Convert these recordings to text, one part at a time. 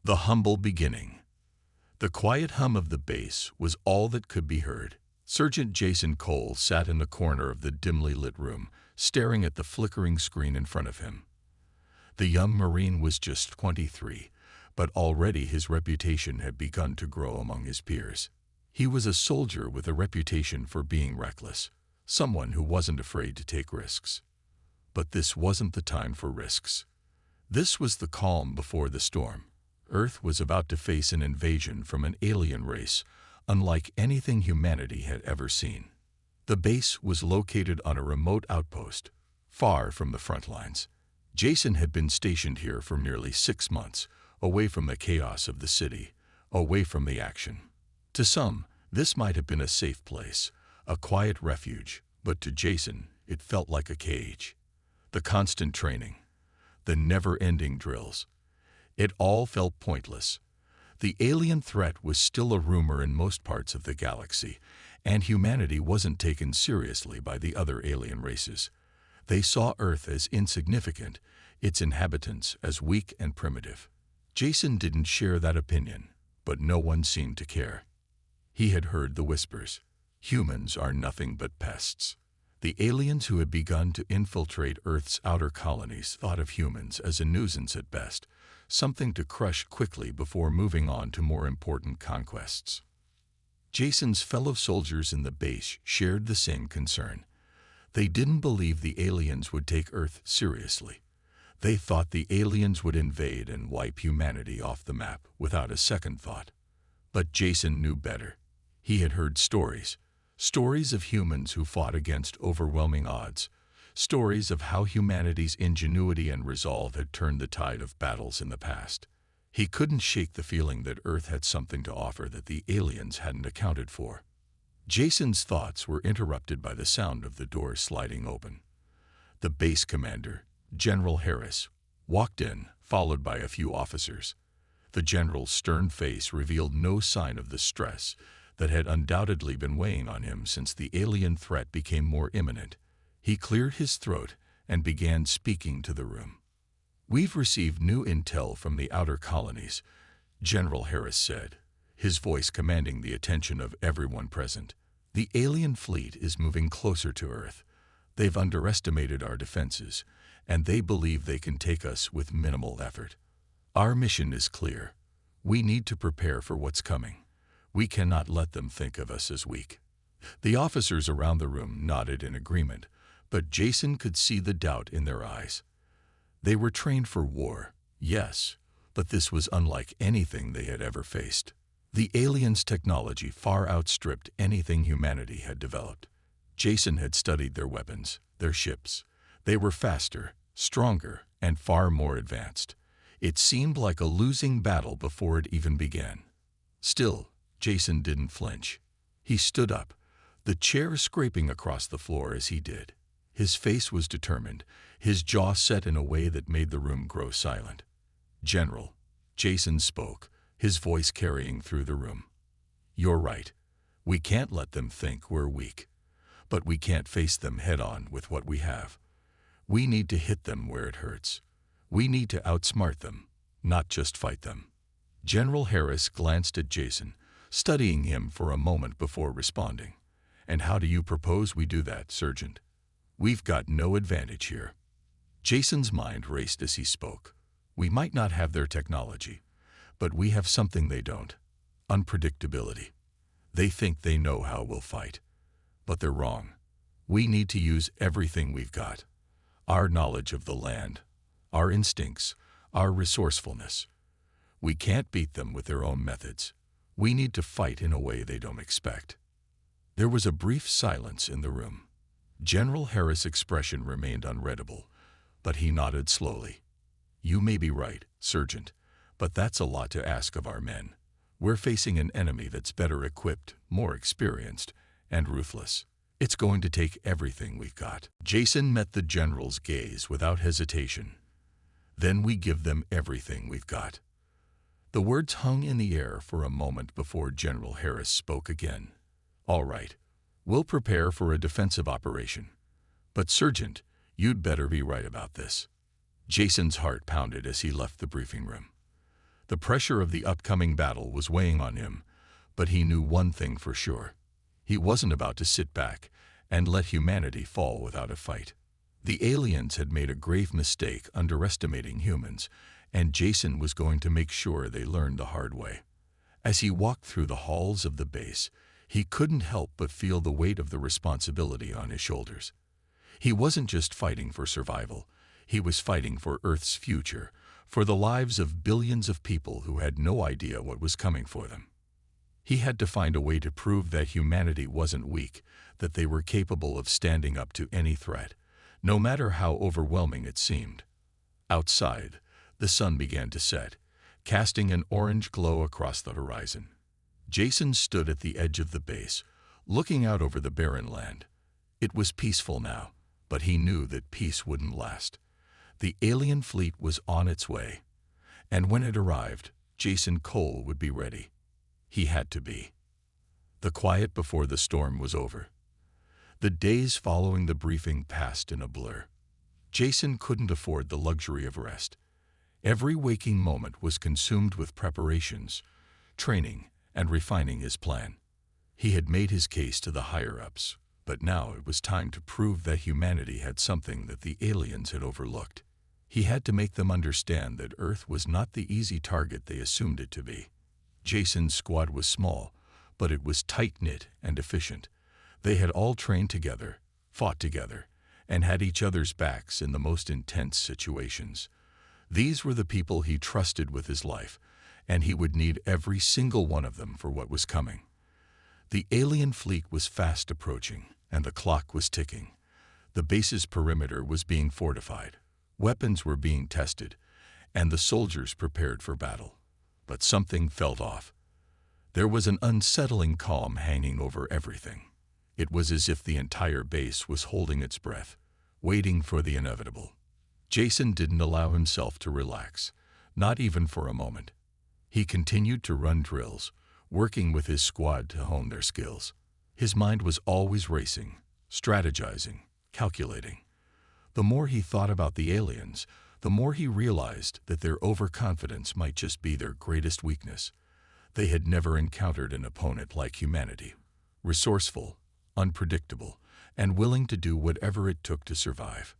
The humble beginning. The quiet hum of the bass was all that could be heard. Sergeant Jason Cole sat in the corner of the dimly lit room, staring at the flickering screen in front of him. The young Marine was just 23, but already his reputation had begun to grow among his peers. He was a soldier with a reputation for being reckless, someone who wasn't afraid to take risks. But this wasn't the time for risks. This was the calm before the storm. Earth was about to face an invasion from an alien race, unlike anything humanity had ever seen. The base was located on a remote outpost, far from the front lines. Jason had been stationed here for nearly 6 months, away from the chaos of the city, away from the action. To some, this might have been a safe place, a quiet refuge, but to Jason, it felt like a cage. The constant training, the never-ending drills, it all felt pointless. The alien threat was still a rumor in most parts of the galaxy, and humanity wasn't taken seriously by the other alien races. They saw Earth as insignificant, its inhabitants as weak and primitive. Jason didn't share that opinion, but no one seemed to care. He had heard the whispers. Humans are nothing but pests. The aliens who had begun to infiltrate Earth's outer colonies thought of humans as a nuisance at best, something to crush quickly before moving on to more important conquests. Jason's fellow soldiers in the base shared the same concern. They didn't believe the aliens would take Earth seriously. They thought the aliens would invade and wipe humanity off the map without a second thought. But Jason knew better. He had heard stories of humans who fought against overwhelming odds, stories of how humanity's ingenuity and resolve had turned the tide of battles in the past. He couldn't shake the feeling that Earth had something to offer that the aliens hadn't accounted for. Jason's thoughts were interrupted by the sound of the door sliding open. The base commander, General Harris, walked in, followed by a few officers. The general's stern face revealed no sign of the stress that had undoubtedly been weighing on him since the alien threat became more imminent. He cleared his throat and began speaking to the room. "We've received new intel from the outer colonies," General Harris said, his voice commanding the attention of everyone present. "The alien fleet is moving closer to Earth. They've underestimated our defenses, and they believe they can take us with minimal effort. Our mission is clear. We need to prepare for what's coming. We cannot let them think of us as weak." The officers around the room nodded in agreement, but Jason could see the doubt in their eyes. They were trained for war, yes, but this was unlike anything they had ever faced. The aliens' technology far outstripped anything humanity had developed. Jason had studied their weapons, their ships. They were faster, stronger, and far more advanced. It seemed like a losing battle before it even began. Still, Jason didn't flinch. He stood up, the chair scraping across the floor as he did. His face was determined, his jaw set in a way that made the room grow silent. "General," Jason spoke, his voice carrying through the room. "You're right. We can't let them think we're weak. But we can't face them head-on with what we have. We need to hit them where it hurts. We need to outsmart them, not just fight them." General Harris glanced at Jason, studying him for a moment before responding. "And how do you propose we do that, Sergeant? We've got no advantage here." Jason's mind raced as he spoke. "We might not have their technology, but we have something they don't: unpredictability. They think they know how we'll fight, but they're wrong. We need to use everything we've got: our knowledge of the land, our instincts, our resourcefulness. We can't beat them with their own methods. We need to fight in a way they don't expect." There was a brief silence in the room. General Harris' expression remained unreadable, but he nodded slowly. "You may be right, Sergeant, but that's a lot to ask of our men. We're facing an enemy that's better equipped, more experienced, and ruthless. It's going to take everything we've got." Jason met the general's gaze without hesitation. "Then we give them everything we've got." The words hung in the air for a moment before General Harris spoke again. "All right. We'll prepare for a defensive operation. But, Sergeant, you'd better be right about this." Jason's heart pounded as he left the briefing room. The pressure of the upcoming battle was weighing on him, but he knew one thing for sure. He wasn't about to sit back and let humanity fall without a fight. The aliens had made a grave mistake underestimating humans, and Jason was going to make sure they learned the hard way. As he walked through the halls of the base, he couldn't help but feel the weight of the responsibility on his shoulders. He wasn't just fighting for survival, he was fighting for Earth's future, for the lives of billions of people who had no idea what was coming for them. He had to find a way to prove that humanity wasn't weak, that they were capable of standing up to any threat, no matter how overwhelming it seemed. Outside, the sun began to set, casting an orange glow across the horizon. Jason stood at the edge of the base, looking out over the barren land. It was peaceful now, but he knew that peace wouldn't last. The alien fleet was on its way, and when it arrived, Jason Cole would be ready. He had to be. The quiet before the storm was over. The days following the briefing passed in a blur. Jason couldn't afford the luxury of rest. Every waking moment was consumed with preparations, training, and refining his plan. He had made his case to the higher-ups, but now it was time to prove that humanity had something that the aliens had overlooked. He had to make them understand that Earth was not the easy target they assumed it to be. Jason's squad was small, but it was tight-knit and efficient. They had all trained together, fought together, and had each other's backs in the most intense situations. These were the people he trusted with his life, and he would need every single one of them for what was coming. The alien fleet was fast approaching, and the clock was ticking. The base's perimeter was being fortified, weapons were being tested, and the soldiers prepared for battle. But something felt off. There was an unsettling calm hanging over everything. It was as if the entire base was holding its breath, waiting for the inevitable. Jason didn't allow himself to relax, not even for a moment. He continued to run drills, working with his squad to hone their skills. His mind was always racing, strategizing, calculating. The more he thought about the aliens, the more he realized that their overconfidence might just be their greatest weakness. They had never encountered an opponent like humanity, resourceful, unpredictable, and willing to do whatever it took to survive.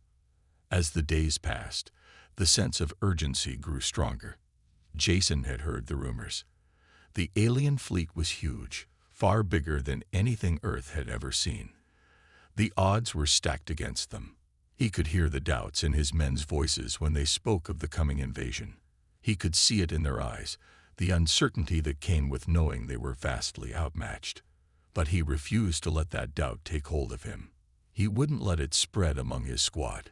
As the days passed, the sense of urgency grew stronger. Jason had heard the rumors. The alien fleet was huge, far bigger than anything Earth had ever seen. The odds were stacked against them. He could hear the doubts in his men's voices when they spoke of the coming invasion. He could see it in their eyes, the uncertainty that came with knowing they were vastly outmatched. But he refused to let that doubt take hold of him. He wouldn't let it spread among his squad.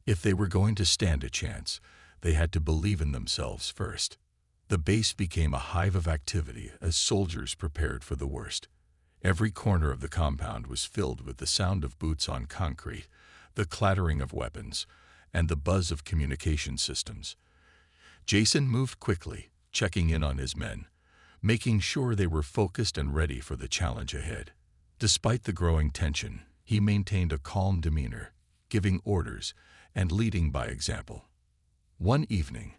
If they were going to stand a chance, they had to believe in themselves first. The base became a hive of activity as soldiers prepared for the worst. Every corner of the compound was filled with the sound of boots on concrete, the clattering of weapons, and the buzz of communication systems. Jason moved quickly, checking in on his men, making sure they were focused and ready for the challenge ahead. Despite the growing tension, he maintained a calm demeanor, giving orders and leading by example. One evening,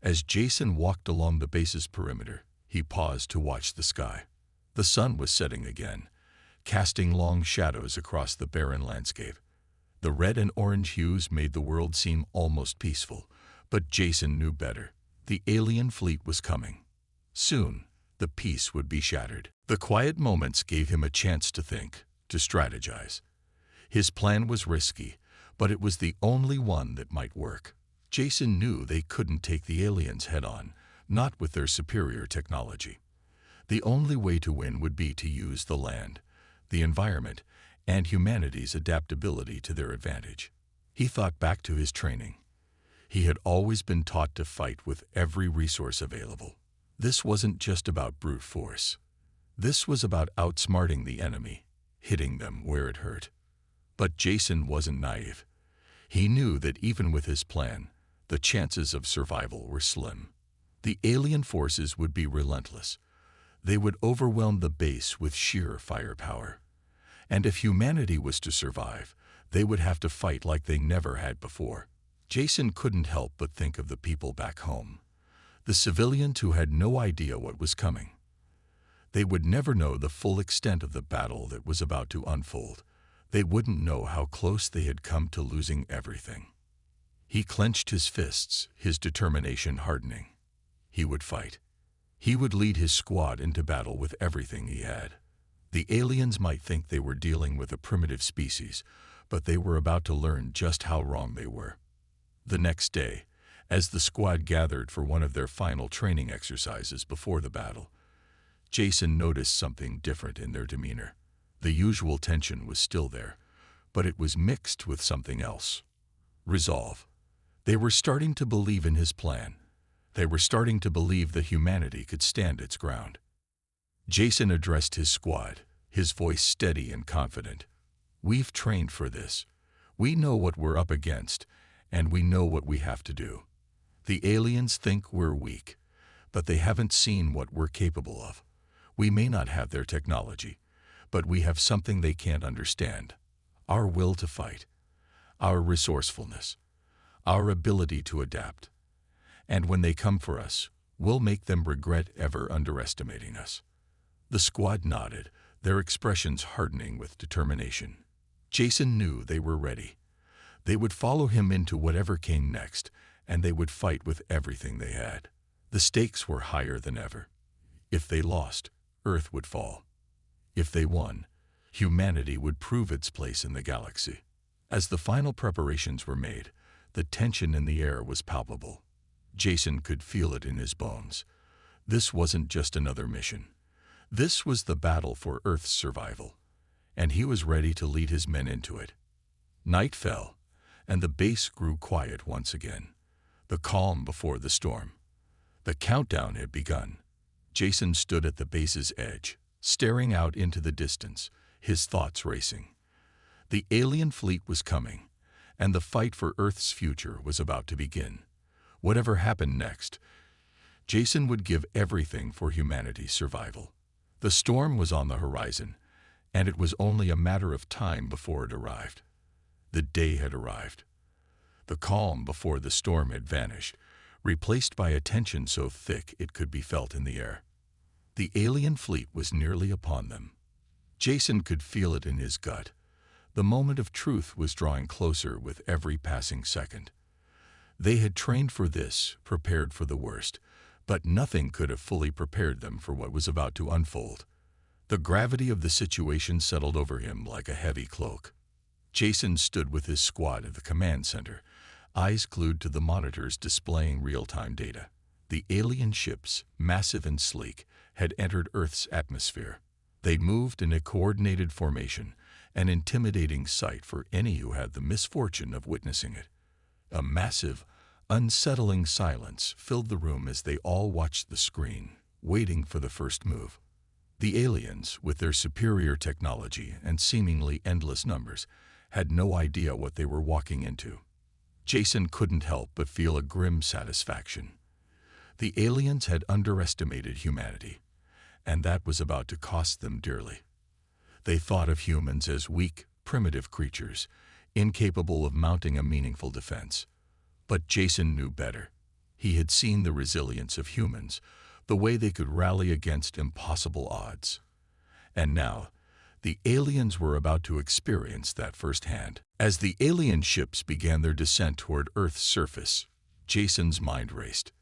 as Jason walked along the base's perimeter, he paused to watch the sky. The sun was setting again, casting long shadows across the barren landscape. The red and orange hues made the world seem almost peaceful, but Jason knew better. The alien fleet was coming. Soon, the peace would be shattered. The quiet moments gave him a chance to think, to strategize. His plan was risky, but it was the only one that might work. Jason knew they couldn't take the aliens head-on, not with their superior technology. The only way to win would be to use the land, the environment, and humanity's adaptability to their advantage. He thought back to his training. He had always been taught to fight with every resource available. This wasn't just about brute force. This was about outsmarting the enemy, hitting them where it hurt. But Jason wasn't naive. He knew that even with his plan, the chances of survival were slim. The alien forces would be relentless. They would overwhelm the base with sheer firepower. And if humanity was to survive, they would have to fight like they never had before. Jason couldn't help but think of the people back home. The civilians who had no idea what was coming. They would never know the full extent of the battle that was about to unfold. They wouldn't know how close they had come to losing everything. He clenched his fists, his determination hardening. He would fight. He would lead his squad into battle with everything he had. The aliens might think they were dealing with a primitive species, but they were about to learn just how wrong they were. The next day, as the squad gathered for one of their final training exercises before the battle, Jason noticed something different in their demeanor. The usual tension was still there, but it was mixed with something else. Resolve. They were starting to believe in his plan. They were starting to believe that humanity could stand its ground. Jason addressed his squad, his voice steady and confident. "We've trained for this. We know what we're up against, and we know what we have to do. The aliens think we're weak, but they haven't seen what we're capable of. We may not have their technology, but we have something they can't understand. Our will to fight, our resourcefulness, our ability to adapt. And when they come for us, we'll make them regret ever underestimating us." The squad nodded, their expressions hardening with determination. Jason knew they were ready. They would follow him into whatever came next, and they would fight with everything they had. The stakes were higher than ever. If they lost, Earth would fall. If they won, humanity would prove its place in the galaxy. As the final preparations were made, the tension in the air was palpable. Jason could feel it in his bones. This wasn't just another mission. This was the battle for Earth's survival, and he was ready to lead his men into it. Night fell, and the base grew quiet once again. The calm before the storm. The countdown had begun. Jason stood at the base's edge, staring out into the distance, his thoughts racing. The alien fleet was coming, and the fight for Earth's future was about to begin. Whatever happened next, Jason would give everything for humanity's survival. The storm was on the horizon, and it was only a matter of time before it arrived. The day had arrived. The calm before the storm had vanished, replaced by a tension so thick it could be felt in the air. The alien fleet was nearly upon them. Jason could feel it in his gut. The moment of truth was drawing closer with every passing second. They had trained for this, prepared for the worst, but nothing could have fully prepared them for what was about to unfold. The gravity of the situation settled over him like a heavy cloak. Jason stood with his squad at the command center, eyes glued to the monitors displaying real-time data. The alien ships, massive and sleek, had entered Earth's atmosphere. They moved in a coordinated formation, an intimidating sight for any who had the misfortune of witnessing it. A massive, unsettling silence filled the room as they all watched the screen, waiting for the first move. The aliens, with their superior technology and seemingly endless numbers, had no idea what they were walking into. Jason couldn't help but feel a grim satisfaction. The aliens had underestimated humanity, and that was about to cost them dearly. They thought of humans as weak, primitive creatures, incapable of mounting a meaningful defense. But Jason knew better. He had seen the resilience of humans, the way they could rally against impossible odds. And now, the aliens were about to experience that firsthand. As the alien ships began their descent toward Earth's surface, Jason's mind raced.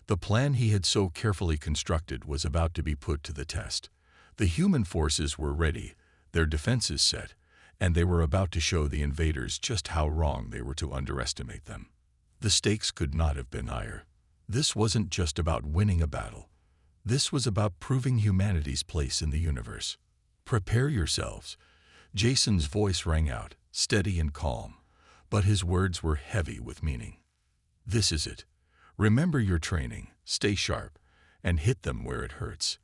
The plan he had so carefully constructed was about to be put to the test. The human forces were ready, their defenses set, and they were about to show the invaders just how wrong they were to underestimate them. The stakes could not have been higher. This wasn't just about winning a battle. This was about proving humanity's place in the universe. "Prepare yourselves." Jason's voice rang out, steady and calm, but his words were heavy with meaning. "This is it. Remember your training, stay sharp, and hit them where it hurts.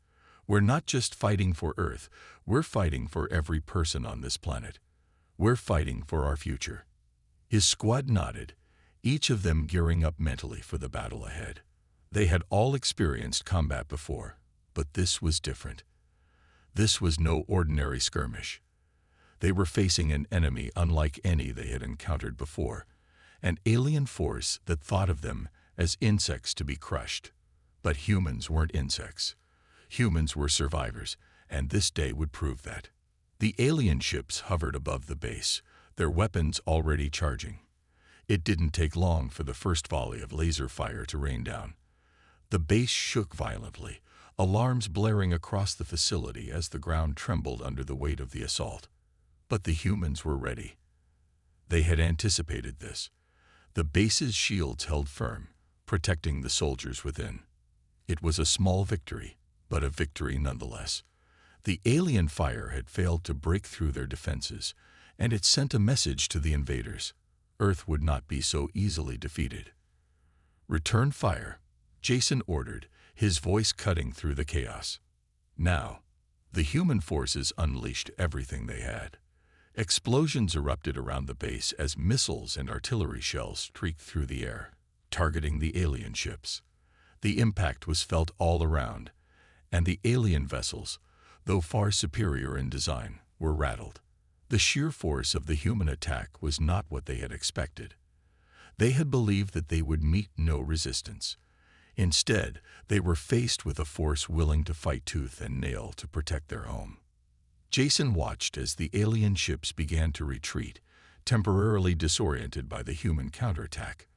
We're not just fighting for Earth, we're fighting for every person on this planet. We're fighting for our future." His squad nodded, each of them gearing up mentally for the battle ahead. They had all experienced combat before, but this was different. This was no ordinary skirmish. They were facing an enemy unlike any they had encountered before, an alien force that thought of them as insects to be crushed. But humans weren't insects. Humans were survivors, and this day would prove that. The alien ships hovered above the base, their weapons already charging. It didn't take long for the first volley of laser fire to rain down. The base shook violently, alarms blaring across the facility as the ground trembled under the weight of the assault. But the humans were ready. They had anticipated this. The base's shields held firm, protecting the soldiers within. It was a small victory, but a victory nonetheless. The alien fire had failed to break through their defenses, and it sent a message to the invaders. Earth would not be so easily defeated. "Return fire," Jason ordered, his voice cutting through the chaos. Now, the human forces unleashed everything they had. Explosions erupted around the base as missiles and artillery shells streaked through the air, targeting the alien ships. The impact was felt all around, and the alien vessels, though far superior in design, were rattled. The sheer force of the human attack was not what they had expected. They had believed that they would meet no resistance. Instead, they were faced with a force willing to fight tooth and nail to protect their home. Jason watched as the alien ships began to retreat, temporarily disoriented by the human counterattack.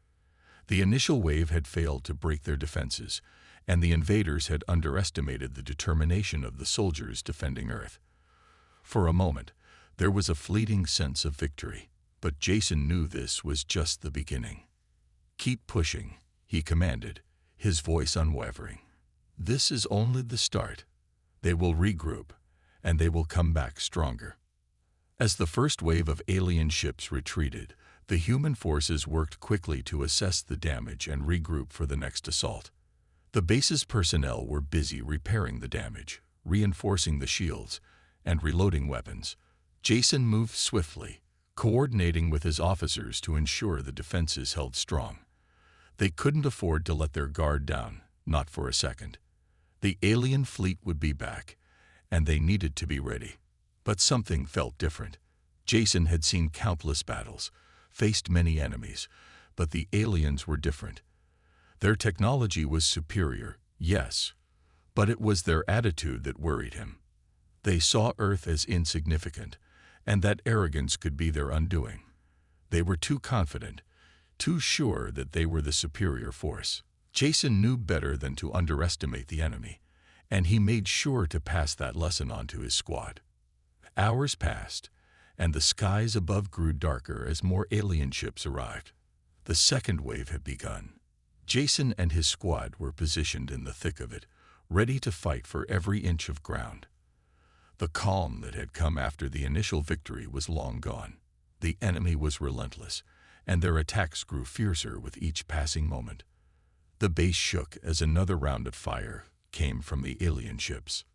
The initial wave had failed to break their defenses, and the invaders had underestimated the determination of the soldiers defending Earth. For a moment, there was a fleeting sense of victory, but Jason knew this was just the beginning. "Keep pushing," he commanded, his voice unwavering. "This is only the start. They will regroup, and they will come back stronger." As the first wave of alien ships retreated, the human forces worked quickly to assess the damage and regroup for the next assault. The base's personnel were busy repairing the damage, reinforcing the shields, and reloading weapons. Jason moved swiftly, coordinating with his officers to ensure the defenses held strong. They couldn't afford to let their guard down, not for a second. The alien fleet would be back, and they needed to be ready. But something felt different. Jason had seen countless battles, faced many enemies, but the aliens were different. Their technology was superior, yes, but it was their attitude that worried him. They saw Earth as insignificant, and that arrogance could be their undoing. They were too confident, too sure that they were the superior force. Jason knew better than to underestimate the enemy, and he made sure to pass that lesson on to his squad. Hours passed, and the skies above grew darker as more alien ships arrived. The second wave had begun. Jason and his squad were positioned in the thick of it, ready to fight for every inch of ground. The calm that had come after the initial victory was long gone. The enemy was relentless, and their attacks grew fiercer with each passing moment. The base shook as another round of fire came from the alien ships.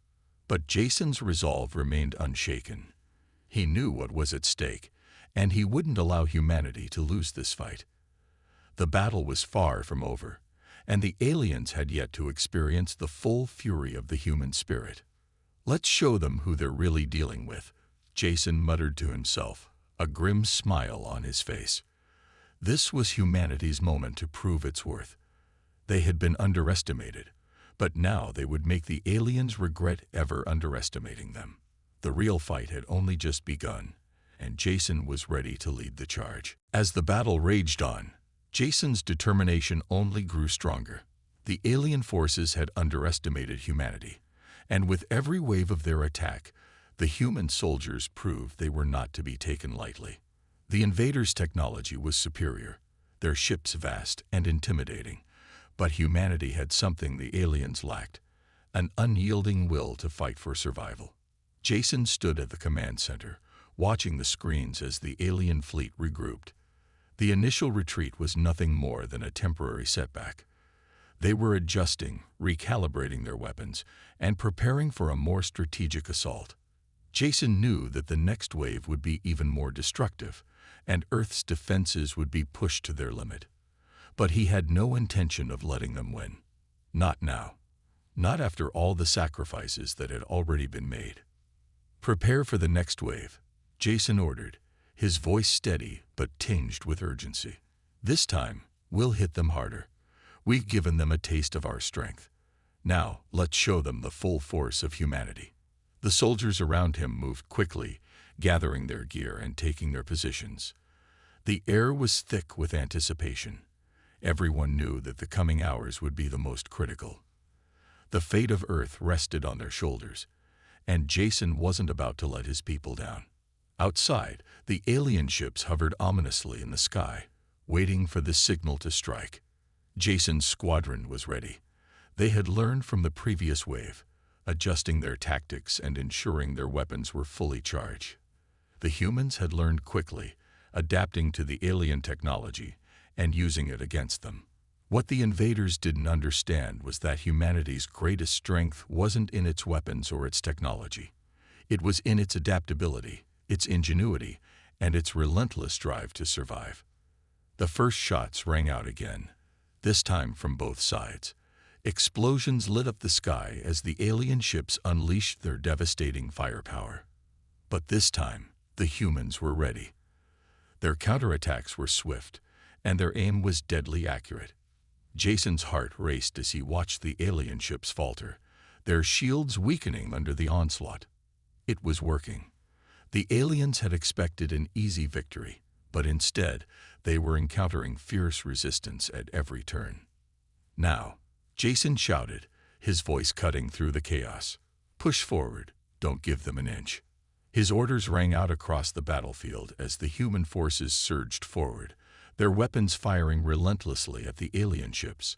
But Jason's resolve remained unshaken. He knew what was at stake, and he wouldn't allow humanity to lose this fight. The battle was far from over, and the aliens had yet to experience the full fury of the human spirit. "Let's show them who they're really dealing with," Jason muttered to himself, a grim smile on his face. This was humanity's moment to prove its worth. They had been underestimated, but now they would make the aliens regret ever underestimating them. The real fight had only just begun, and Jason was ready to lead the charge. As the battle raged on, Jason's determination only grew stronger. The alien forces had underestimated humanity, and with every wave of their attack, the human soldiers proved they were not to be taken lightly. The invaders' technology was superior, their ships vast and intimidating, but humanity had something the aliens lacked, an unyielding will to fight for survival. Jason stood at the command center, watching the screens as the alien fleet regrouped. The initial retreat was nothing more than a temporary setback. They were adjusting, recalibrating their weapons, and preparing for a more strategic assault. Jason knew that the next wave would be even more destructive, and Earth's defenses would be pushed to their limit. But he had no intention of letting them win. Not now. Not after all the sacrifices that had already been made. "Prepare for the next wave," Jason ordered, his voice steady but tinged with urgency. "This time, we'll hit them harder. We've given them a taste of our strength. Now, let's show them the full force of humanity. The soldiers around him moved quickly, gathering their gear and taking their positions. The air was thick with anticipation. Everyone knew that the coming hours would be the most critical. The fate of Earth rested on their shoulders, and Jason wasn't about to let his people down. Outside, the alien ships hovered ominously in the sky, waiting for the signal to strike. Jason's squadron was ready. They had learned from the previous wave, adjusting their tactics and ensuring their weapons were fully charged. The humans had learned quickly, adapting to the alien technology and using it against them. What the invaders didn't understand was that humanity's greatest strength wasn't in its weapons or its technology. It was in its adaptability, its ingenuity, and its relentless drive to survive. The first shots rang out again, this time from both sides. Explosions lit up the sky as the alien ships unleashed their devastating firepower. But this time, the humans were ready. Their counterattacks were swift, and their aim was deadly accurate. Jason's heart raced as he watched the alien ships falter, their shields weakening under the onslaught. It was working. The aliens had expected an easy victory, but instead, they were encountering fierce resistance at every turn. Now, Jason shouted, his voice cutting through the chaos. "Push forward, don't give them an inch." His orders rang out across the battlefield as the human forces surged forward, their weapons firing relentlessly at the alien ships.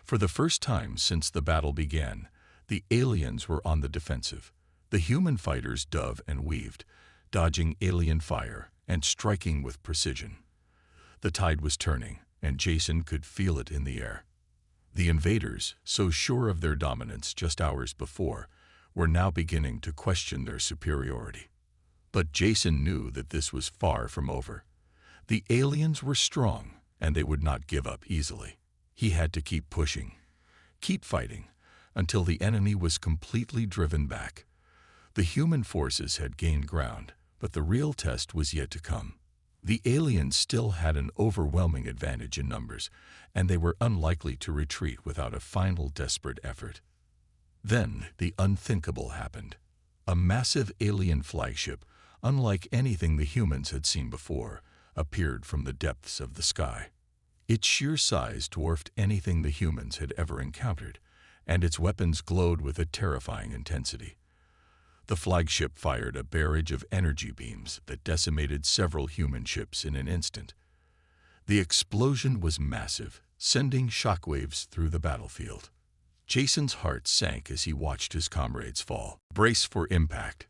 For the first time since the battle began, the aliens were on the defensive. The human fighters dove and weaved, dodging alien fire and striking with precision. The tide was turning, and Jason could feel it in the air. The invaders, so sure of their dominance just hours before, were now beginning to question their superiority. But Jason knew that this was far from over. The aliens were strong, and they would not give up easily. He had to keep pushing, keep fighting, until the enemy was completely driven back. The human forces had gained ground, but the real test was yet to come. The aliens still had an overwhelming advantage in numbers, and they were unlikely to retreat without a final desperate effort. Then the unthinkable happened. A massive alien flagship, unlike anything the humans had seen before, appeared from the depths of the sky. Its sheer size dwarfed anything the humans had ever encountered, and its weapons glowed with a terrifying intensity. The flagship fired a barrage of energy beams that decimated several human ships in an instant. The explosion was massive, sending shockwaves through the battlefield. Jason's heart sank as he watched his comrades fall. "Brace for impact,"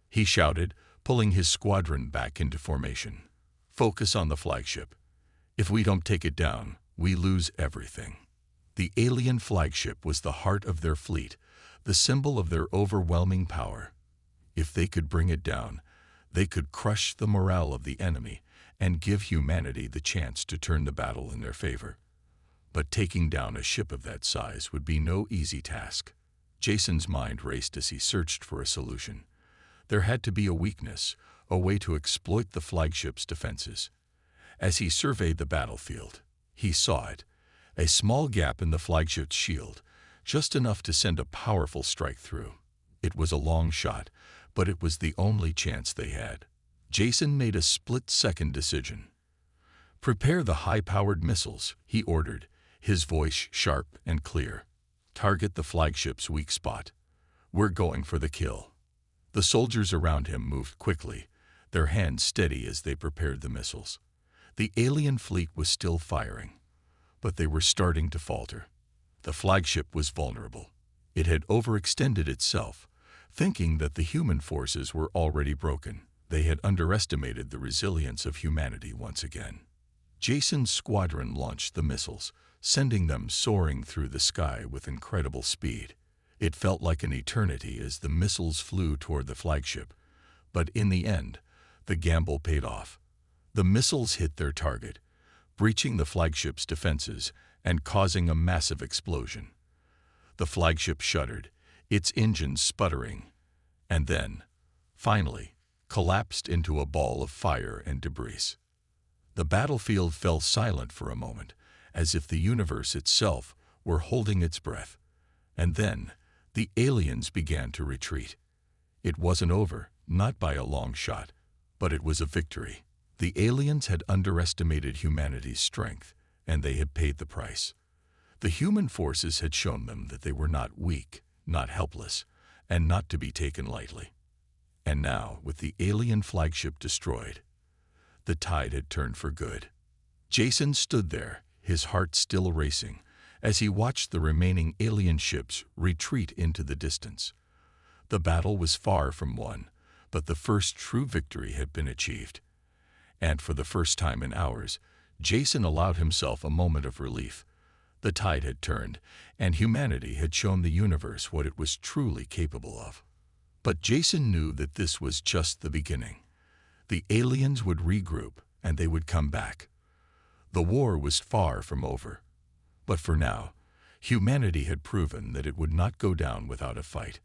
he shouted, pulling his squadron back into formation. "Focus on the flagship. If we don't take it down, we lose everything." The alien flagship was the heart of their fleet, the symbol of their overwhelming power. If they could bring it down, they could crush the morale of the enemy and give humanity the chance to turn the battle in their favor. But taking down a ship of that size would be no easy task. Jason's mind raced as he searched for a solution. There had to be a weakness, a way to exploit the flagship's defenses. As he surveyed the battlefield, he saw it, a small gap in the flagship's shield, just enough to send a powerful strike through. It was a long shot, but it was the only chance they had. Jason made a split-second decision. "Prepare the high-powered missiles," he ordered, his voice sharp and clear. "Target the flagship's weak spot. We're going for the kill." The soldiers around him moved quickly, their hands steady as they prepared the missiles. The alien fleet was still firing, but they were starting to falter. The flagship was vulnerable. It had overextended itself, thinking that the human forces were already broken. They had underestimated the resilience of humanity once again. Jason's squadron launched the missiles, sending them soaring through the sky with incredible speed. It felt like an eternity as the missiles flew toward the flagship, but in the end, the gamble paid off. The missiles hit their target, breaching the flagship's defenses and causing a massive explosion. The flagship shuddered, its engines sputtering, and then, finally, collapsed into a ball of fire and debris. The battlefield fell silent for a moment, as if the universe itself were holding its breath. And then, the aliens began to retreat. It wasn't over, not by a long shot, but it was a victory. The aliens had underestimated humanity's strength, and they had paid the price. The human forces had shown them that they were not weak, not helpless, and not to be taken lightly. And now, with the alien flagship destroyed, the tide had turned for good. Jason stood there, his heart still racing, as he watched the remaining alien ships retreat into the distance. The battle was far from won, but the first true victory had been achieved. And for the first time in hours, Jason allowed himself a moment of relief. The tide had turned, and humanity had shown the universe what it was truly capable of. But Jason knew that this was just the beginning. The aliens would regroup, and they would come back. The war was far from over. But for now, humanity had proven that it would not go down without a fight.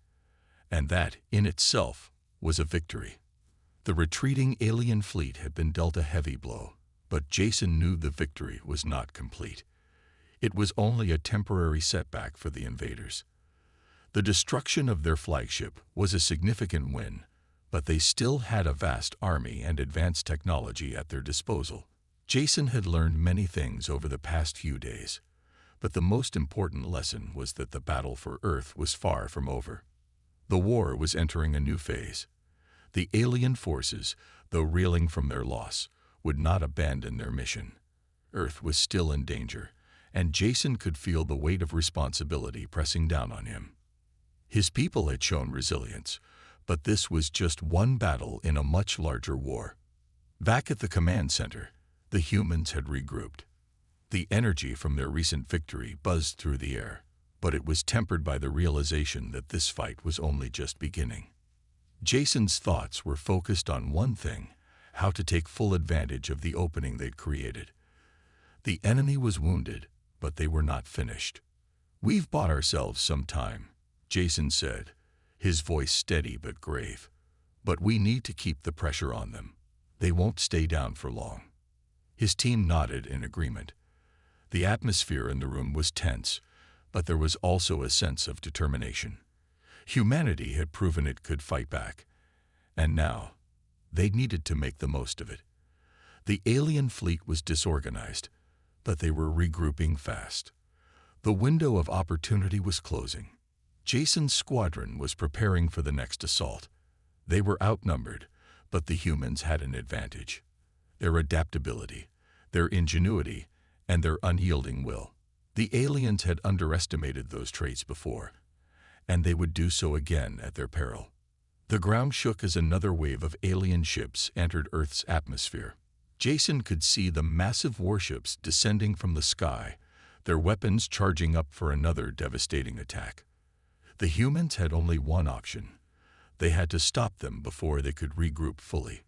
And that, in itself, was a victory. The retreating alien fleet had been dealt a heavy blow, but Jason knew the victory was not complete. It was only a temporary setback for the invaders. The destruction of their flagship was a significant win, but they still had a vast army and advanced technology at their disposal. Jason had learned many things over the past few days, but the most important lesson was that the battle for Earth was far from over. The war was entering a new phase. The alien forces, though reeling from their loss, would not abandon their mission. Earth was still in danger, and Jason could feel the weight of responsibility pressing down on him. His people had shown resilience, but this was just one battle in a much larger war. Back at the command center, the humans had regrouped. The energy from their recent victory buzzed through the air, but it was tempered by the realization that this fight was only just beginning. Jason's thoughts were focused on one thing: how to take full advantage of the opening they'd created. The enemy was wounded, but they were not finished. "We've bought ourselves some time," Jason said, his voice steady but grave. "But we need to keep the pressure on them. They won't stay down for long." His team nodded in agreement. The atmosphere in the room was tense, but there was also a sense of determination. Humanity had proven it could fight back, and now they needed to make the most of it. The alien fleet was disorganized, but they were regrouping fast. The window of opportunity was closing. Jason's squadron was preparing for the next assault. They were outnumbered, but the humans had an advantage: their adaptability, their ingenuity, and their unyielding will. The aliens had underestimated those traits before, and they would do so again at their peril. The ground shook as another wave of alien ships entered Earth's atmosphere. Jason could see the massive warships descending from the sky, their weapons charging up for another devastating attack. The humans had only one option: they had to stop them before they could regroup fully.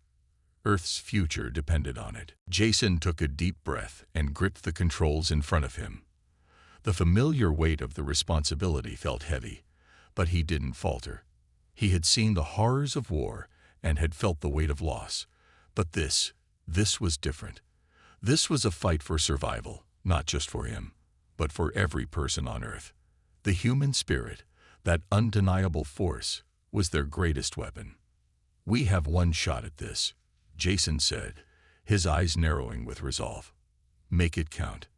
Earth's future depended on it. Jason took a deep breath and gripped the controls in front of him. The familiar weight of the responsibility felt heavy, but he didn't falter. He had seen the horrors of war and had felt the weight of loss. But this was different. This was a fight for survival, not just for him, but for every person on Earth. The human spirit, that undeniable force, was their greatest weapon. "We have one shot at this," Jason said, his eyes narrowing with resolve. "Make it count."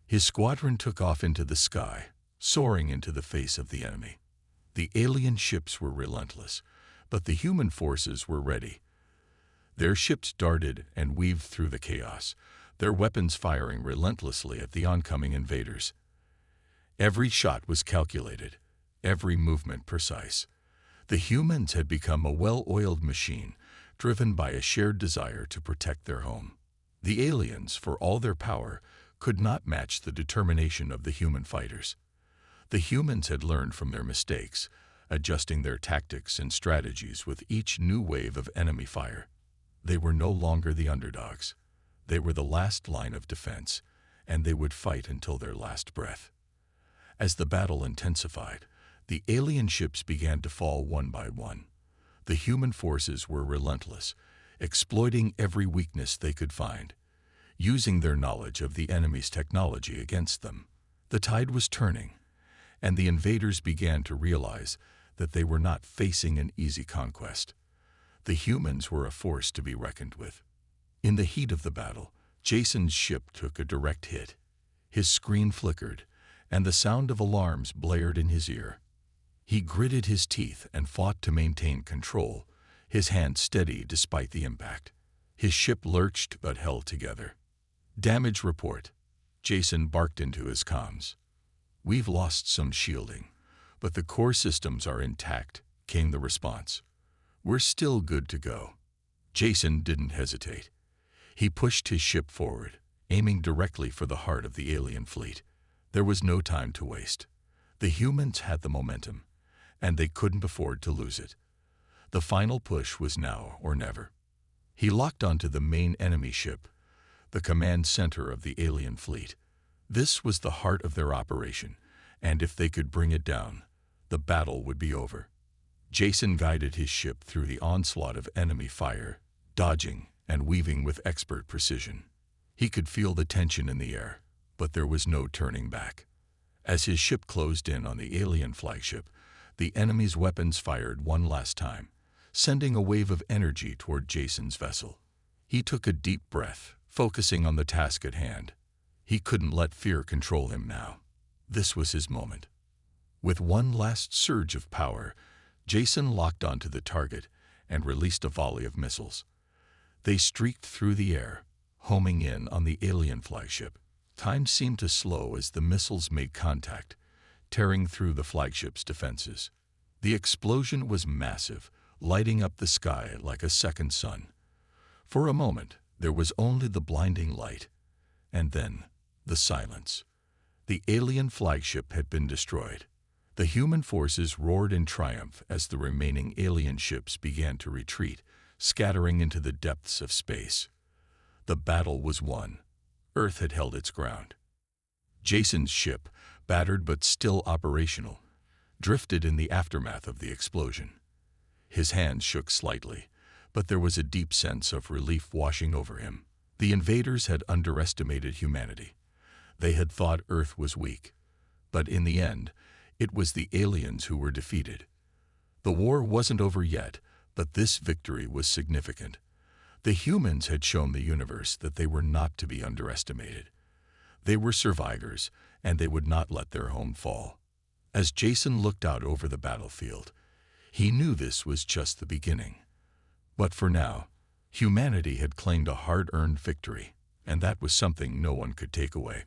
His squadron took off into the sky, soaring into the face of the enemy. The alien ships were relentless, but the human forces were ready. Their ships darted and weaved through the chaos, their weapons firing relentlessly at the oncoming invaders. Every shot was calculated, every movement precise. The humans had become a well-oiled machine, driven by a shared desire to protect their home. The aliens, for all their power, could not match the determination of the human fighters. The humans had learned from their mistakes, adjusting their tactics and strategies with each new wave of enemy fire. They were no longer the underdogs. They were the last line of defense, and they would fight until their last breath. As the battle intensified, the alien ships began to fall one by one. The human forces were relentless, exploiting every weakness they could find, using their knowledge of the enemy's technology against them. The tide was turning, and the invaders began to realize that they were not facing an easy conquest. The humans were a force to be reckoned with. In the heat of the battle, Jason's ship took a direct hit. His screen flickered, and the sound of alarms blared in his ear. He gritted his teeth and fought to maintain control, his hand steady despite the impact. His ship lurched but held together. "Damage report," Jason barked into his comms. "We've lost some shielding, but the core systems are intact," came the response. "We're still good to go." Jason didn't hesitate. He pushed his ship forward, aiming directly for the heart of the alien fleet. There was no time to waste. The humans had the momentum, and they couldn't afford to lose it. The final push was now or never. He locked onto the main enemy ship, the command center of the alien fleet. This was the heart of their operation, and if they could bring it down, the battle would be over. Jason guided his ship through the onslaught of enemy fire, dodging and weaving with expert precision. He could feel the tension in the air, but there was no turning back. As his ship closed in on the alien flagship, the enemy's weapons fired one last time, sending a wave of energy toward Jason's vessel. He took a deep breath, focusing on the task at hand. He couldn't let fear control him now. This was his moment. With one last surge of power, Jason locked onto the target and released a volley of missiles. They streaked through the air, homing in on the alien flagship. Time seemed to slow as the missiles made contact, tearing through the flagship's defenses. The explosion was massive, lighting up the sky like a second sun. For a moment, there was only the blinding light, and then the silence. The alien flagship had been destroyed. The human forces roared in triumph as the remaining alien ships began to retreat, scattering into the depths of space. The battle was won. Earth had held its ground. Jason's ship, battered but still operational, drifted in the aftermath of the explosion. His hands shook slightly, but there was a deep sense of relief washing over him. The invaders had underestimated humanity. They had thought Earth was weak, but in the end, it was the aliens who were defeated. The war wasn't over yet, but this victory was significant. The humans had shown the universe that they were not to be underestimated. They were survivors, and they would not let their home fall. As Jason looked out over the battlefield, he knew this was just the beginning. But for now, humanity had claimed a hard-earned victory, and that was something no one could take away.